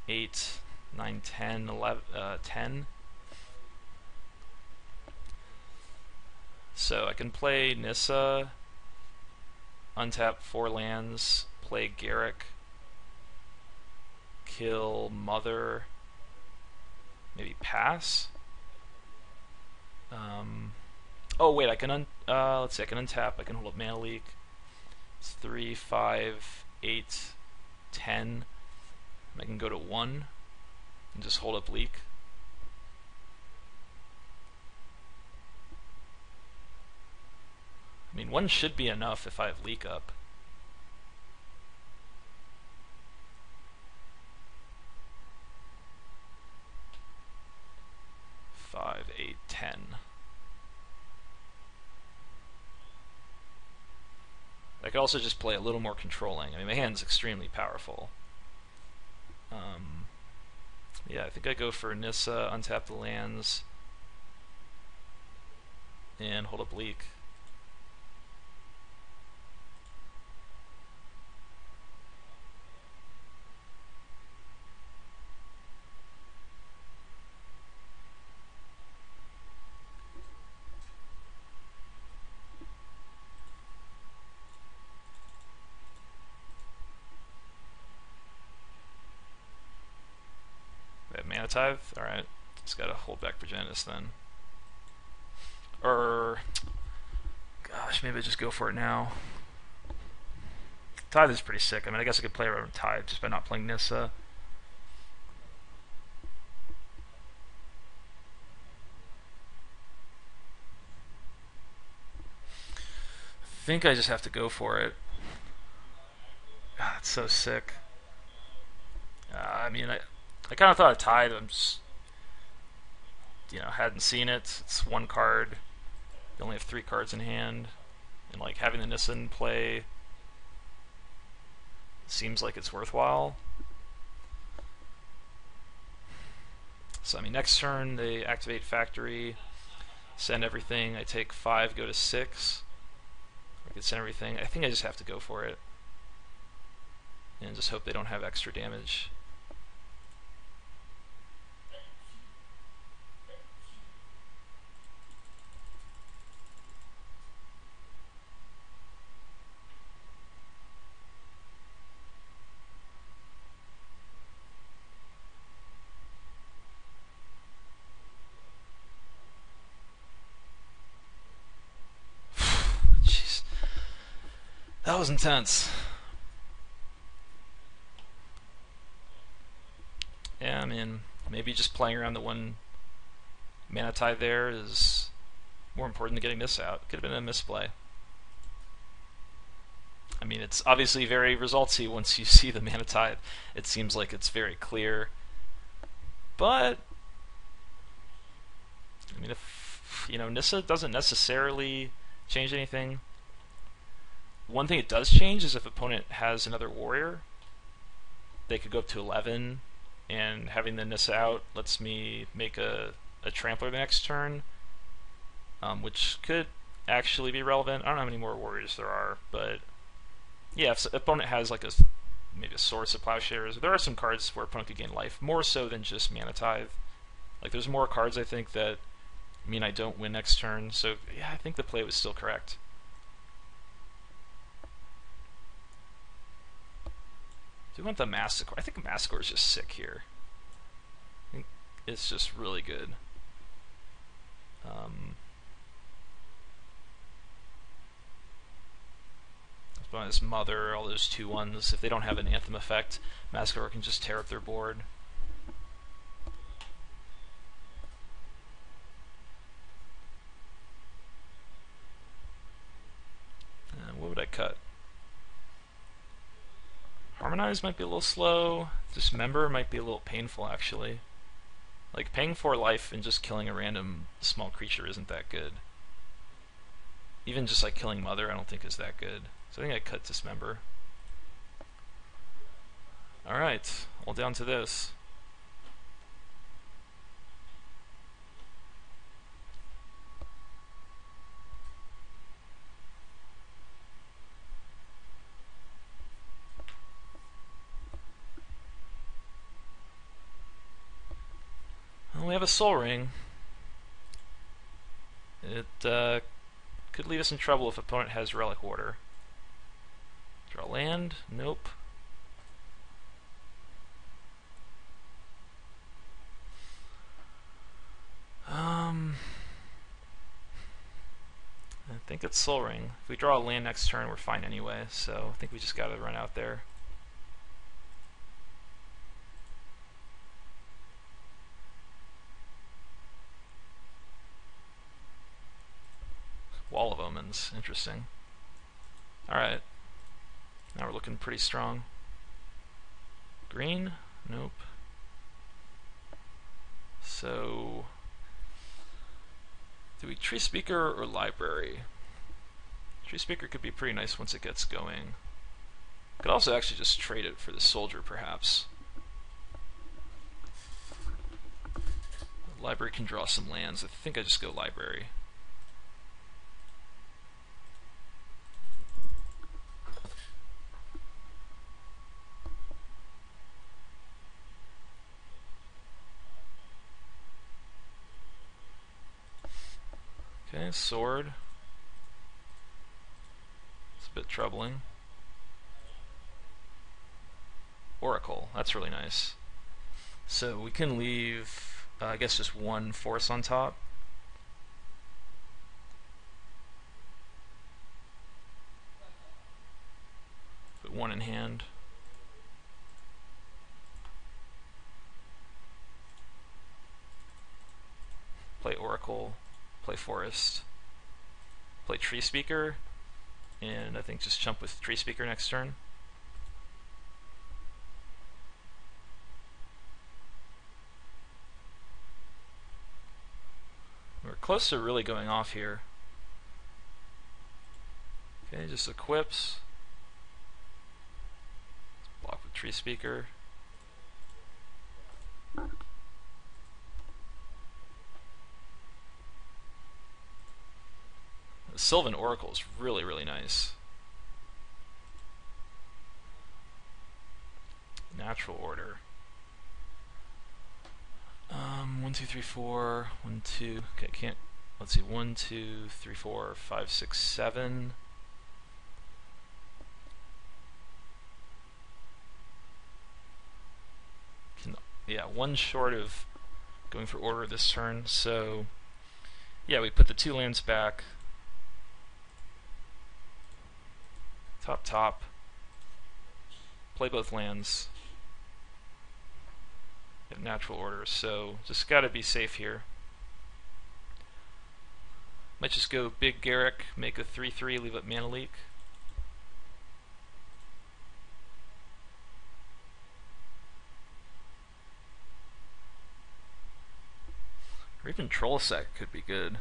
A: 8, 9, 10, 11, 10. So I can play Nissa, untap 4 lands, play Garrick, kill Mother, maybe pass. Oh wait, I can let's see, I can untap, I can hold up Mana Leak. It's 3, 5, 8, 10. I can go to 1 and just hold up Leak. I mean, 1 should be enough if I have Leak up. 5, 8, 10. I could also just play a little more controlling. I mean, my hand's extremely powerful. Yeah, I think I go for Nissa, untap the lands, and hold up Leak. Mana Tithe? Alright. Just gotta hold back Progenitus then. Or, gosh, maybe I just go for it now. Tithe is pretty sick. I mean, I guess I could play around Tithe just by not playing Nissa. I think I just have to go for it. God, that's so sick. I mean, I kind of thought of Tide. I'm just, hadn't seen it. It's 1 card. You only have 3 cards in hand, and like having the Nissa in play seems like it's worthwhile. So I mean, next turn they activate Factory, send everything. I take 5, go to 6. I could send everything. I think I just have to go for it, and just hope they don't have extra damage. That was intense. Yeah, I mean, maybe just playing around the 1 Mana Tithe there is more important than getting this out. Could have been a misplay. I mean, it's obviously very resultsy once you see the Mana Tithe. It seems like it's very clear. But, I mean, if, Nissa doesn't necessarily change anything. One thing it does change is if opponent has another warrior, they could go up to 11, and having the Nissa out lets me make a trampler the next turn, which could actually be relevant. I don't know how many more warriors there are, but yeah, if opponent has like maybe a Source of Plowshares, there are some cards where opponent could gain life, more so than just Mana Tithe. Like, there's more cards, I think, that mean I don't win next turn, so yeah, I think the play was still correct. Do we want the Massacre? I think Massacre is just sick here. I think it's just really good. This Mother, all those 2/1s, if they don't have an Anthem effect, Massacre can just tear up their board. What would I cut? Harmonize might be a little slow. Dismember might be a little painful, actually. Like, paying 4 life and just killing a random small creature isn't that good. Even just like killing Mother, I don't think is that good. So I think I cut Dismember. Alright, all down to this. we have a Soul Ring. It could leave us in trouble if opponent has Relic Order. Draw land? Nope. I think it's Soul Ring. If we draw a land next turn, we're fine anyway, so I think we just gotta run out there. Wall of Omens, interesting. Alright. Now we're looking pretty strong. Green? Nope. So, do we Tree Speaker or Library? Tree Speaker could be pretty nice once it gets going. Could also actually just trade it for the Soldier, perhaps. The Library can draw some lands. I think I just go Library. Okay, Sword. It's a bit troubling. Oracle, that's really nice. So we can leave, I guess, just one force on top. Put one in hand. Play Oracle. Play Forest, play Tree Speaker, and I think just jump with Tree Speaker next turn. We're close to really going off here. Okay, just equips. Let's block with Tree Speaker. The Sylvan Oracle is really, really nice. Natural Order. 1, 2, 3, 4. 1, 2. Okay, can't. Let's see. 1, 2, 3, 4, 5, 6, 7. Yeah, one short of going for order this turn. So, yeah, we put the 2 lands back. Top. Play both lands. Get natural order, so just gotta be safe here. Might just go big Garrick, make a 3/3, leave up Mana Leak. Or even Trollsec could be good.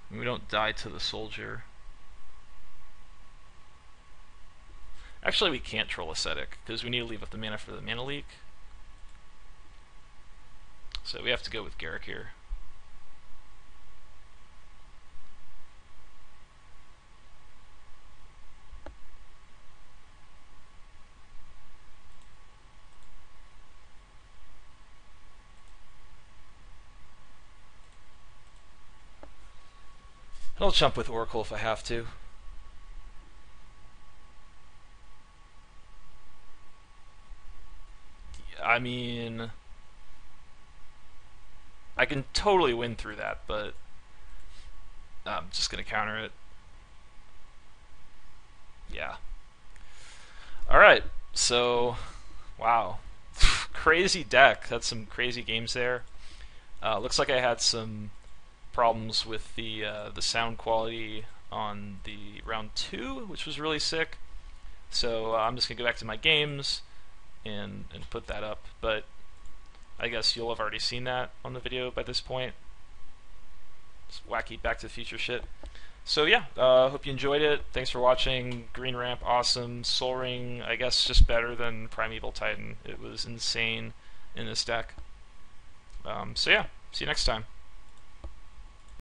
A: I mean, we don't die to the Soldier. Actually, we can't Troll Ascetic, because we need to leave up the mana for the Mana Leak. So we have to go with Garrick here. I'll jump with Oracle if I have to. I mean, I can totally win through that, but I'm just going to counter it. Yeah. Alright, so, wow. Crazy deck. That's some crazy games there. Looks like I had some problems with the sound quality on the round 2, which was really sick. So I'm just going to go back to my games and put that up, but I guess you'll have already seen that on the video by this point. Just wacky Back to the Future shit. So yeah, hope you enjoyed it. Thanks for watching. Green Ramp, awesome. Soul Ring, I guess just better than Primeval Titan. It was insane in this deck. So yeah, see you next time.